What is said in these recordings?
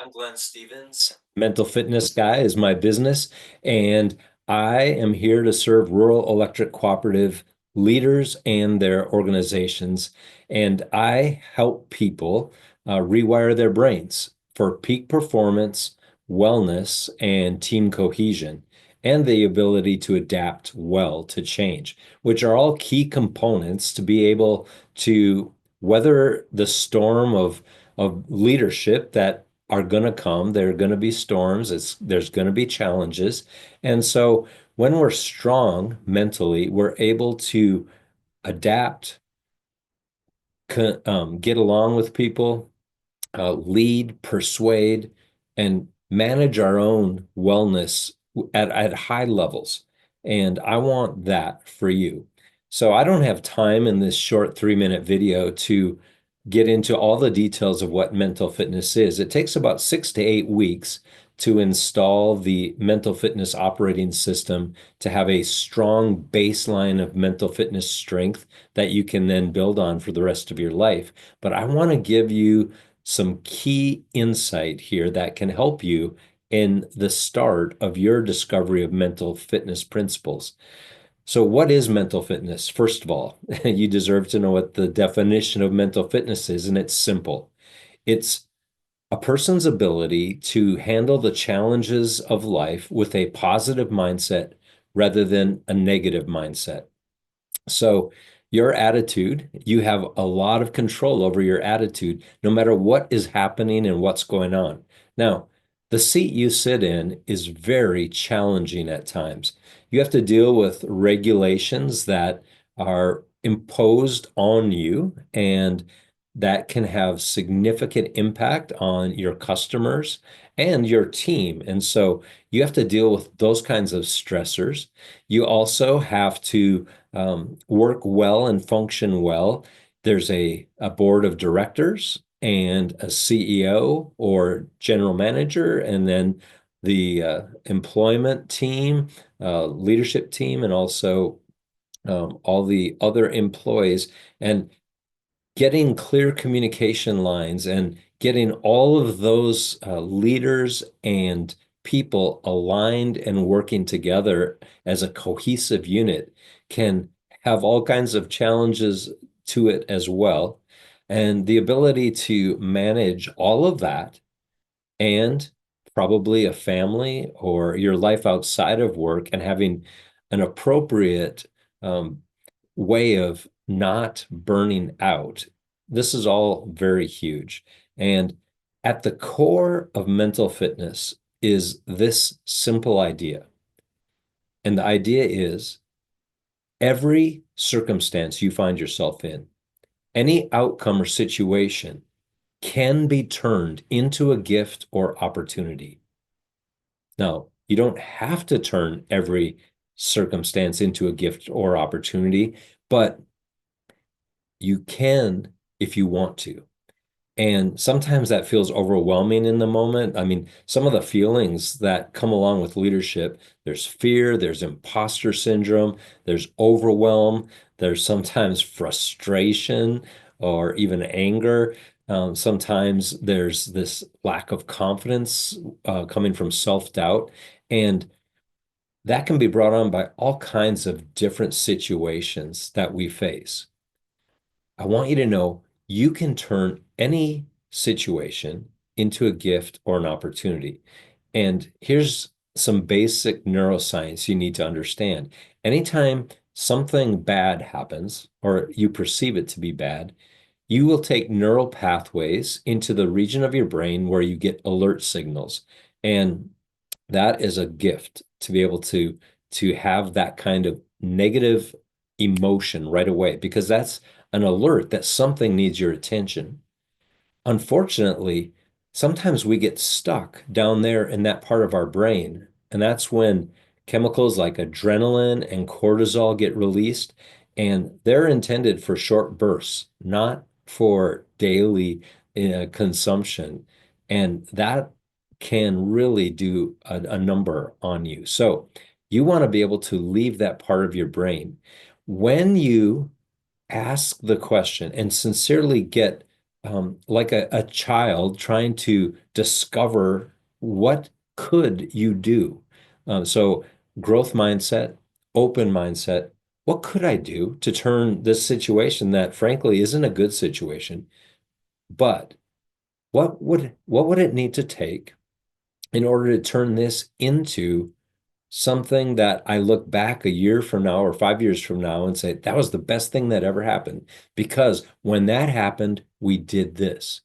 I'm Glenn Stevens. Mental Fitness Guy is my business, and I am here to serve rural electric cooperative leaders and their organizations. And I help people rewire their brains for peak performance, wellness, and team cohesion, and the ability to adapt well to change, which are all key components to be able to weather the storm of leadership that are going to come. There are going to be storms. There's going to be challenges. And so when we're strong mentally, we're able to adapt, get along with people, lead, persuade, and manage our own wellness at high levels. And I want that for you. So I don't have time in this short 3-minute video to get into all the details of what mental fitness is. It takes about 6 to 8 weeks to install the mental fitness operating system to have a strong baseline of mental fitness strength that you can then build on for the rest of your life. But I want to give you some key insight here that can help you in the start of your discovery of mental fitness principles. So, what is mental fitness? First of all, you deserve to know what the definition of mental fitness is, and it's simple. It's a person's ability to handle the challenges of life with a positive mindset rather than a negative mindset. So, your attitude, you have a lot of control over your attitude, no matter what is happening and what's going on. Now, the seat you sit in is very challenging at times. You have to deal with regulations that are imposed on you, and that can have significant impact on your customers and your team. And so you have to deal with those kinds of stressors. You also have to work well and function well. There's a board of directors and a CEO or general manager, and then the employment team, leadership team, and also all the other employees. And getting clear communication lines and getting all of those leaders and people aligned and working together as a cohesive unit can have all kinds of challenges to it as well. And the ability to manage all of that and probably a family or your life outside of work and having an appropriate um, way of not burning out. This is all very huge. And at the core of mental fitness is this simple idea. And the idea is every circumstance you find yourself in, any outcome or situation can be turned into a gift or opportunity. Now, you don't have to turn every circumstance into a gift or opportunity, but you can if you want to. And sometimes that feels overwhelming in the moment. I mean, some of the feelings that come along with leadership, there's fear, there's imposter syndrome, there's overwhelm, there's sometimes frustration or even anger. Sometimes there's this lack of confidence coming from self-doubt. And that can be brought on by all kinds of different situations that we face. I want you to know you can turn any situation into a gift or an opportunity. And here's some basic neuroscience you need to understand. Anytime something bad happens or you perceive it to be bad, you will take neural pathways into the region of your brain where you get alert signals. And that is a gift to be able to have that kind of negative emotion right away because that's an alert that something needs your attention. Unfortunately, sometimes we get stuck down there in that part of our brain, and that's when chemicals like adrenaline and cortisol get released, and they're intended for short bursts, not for daily consumption. And that can really do a number on you. So you want to be able to leave that part of your brain. When you ask the question and sincerely get like a child trying to discover what could you do. So growth mindset, open mindset. What could I do to turn this situation that frankly isn't a good situation, but what would it need to take in order to turn this into something that I look back a year from now or 5 years from now and say, that was the best thing that ever happened. Because when that happened, we did this.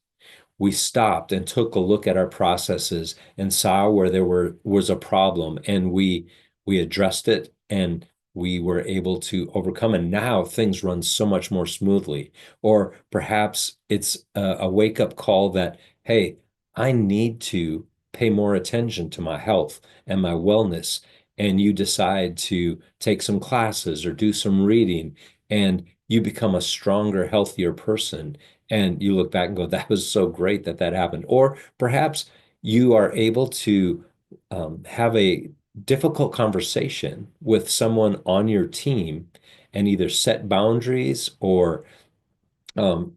We stopped and took a look at our processes and saw where was a problem, and we addressed it, and we were able to overcome, and now things run so much more smoothly. Or perhaps it's a wake-up call that, hey, I need to pay more attention to my health and my wellness, and you decide to take some classes or do some reading, and you become a stronger, healthier person, and you look back and go, that was so great that that happened. Or perhaps you are able to have a difficult conversation with someone on your team and either set boundaries or um,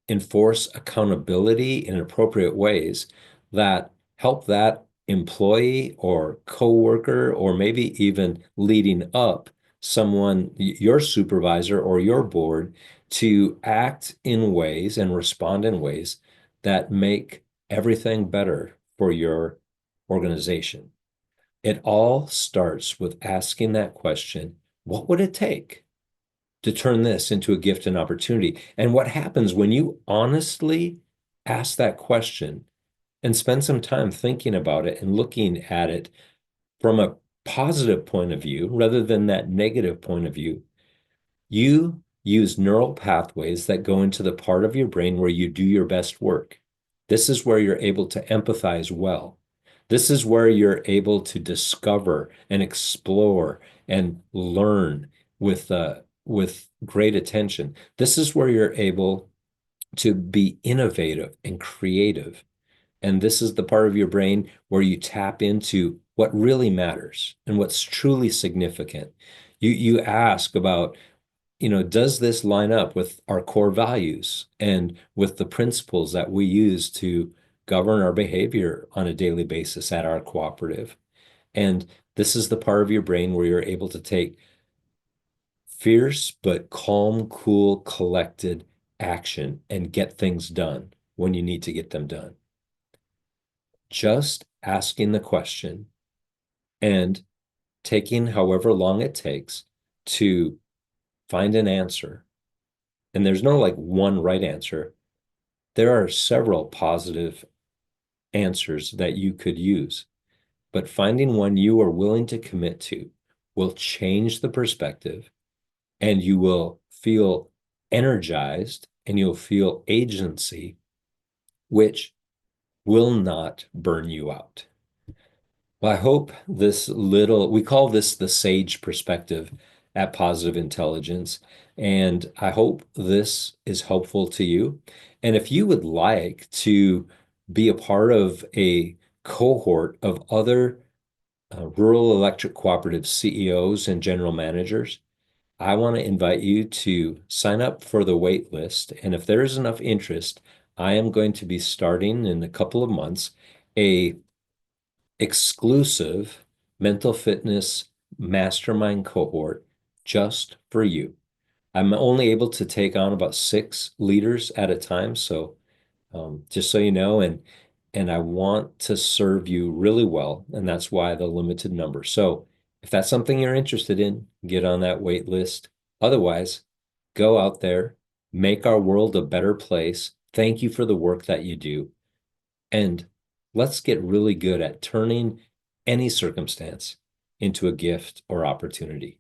enforce accountability in appropriate ways that help that employee or coworker, or maybe even leading up someone, your supervisor or your board, to act in ways and respond in ways that make everything better for your organization. It all starts with asking that question, what would it take to turn this into a gift and opportunity? And what happens when you honestly ask that question and spend some time thinking about it and looking at it from a positive point of view rather than that negative point of view? You use neural pathways that go into the part of your brain where you do your best work. This is where you're able to empathize well. This is where you're able to discover and explore and learn with great attention. This is where you're able to be innovative and creative. And this is the part of your brain where you tap into what really matters and what's truly significant. You ask about, does this line up with our core values and with the principles that we use to govern our behavior on a daily basis at our cooperative? And this is the part of your brain where you're able to take fierce but calm, cool, collected action and get things done when you need to get them done. Just asking the question and taking however long it takes to find an answer. And there's no like one right answer. There are several positive answers that you could use, but finding one you are willing to commit to will change the perspective, and you will feel energized and you'll feel agency, which will not burn you out. Well, I hope we call this the SAGE perspective at Positive Intelligence. And I hope this is helpful to you. And if you would like to be a part of a cohort of other rural electric cooperative CEOs and general managers, I want to invite you to sign up for the wait list. And if there is enough interest, I am going to be starting in a couple of months a exclusive mental fitness mastermind cohort just for you. I'm only able to take on about 6 leaders at a time. So just so you know, and I want to serve you really well. And that's why the limited number. So if that's something you're interested in, get on that wait list. Otherwise, go out there, make our world a better place. Thank you for the work that you do. And let's get really good at turning any circumstance into a gift or opportunity.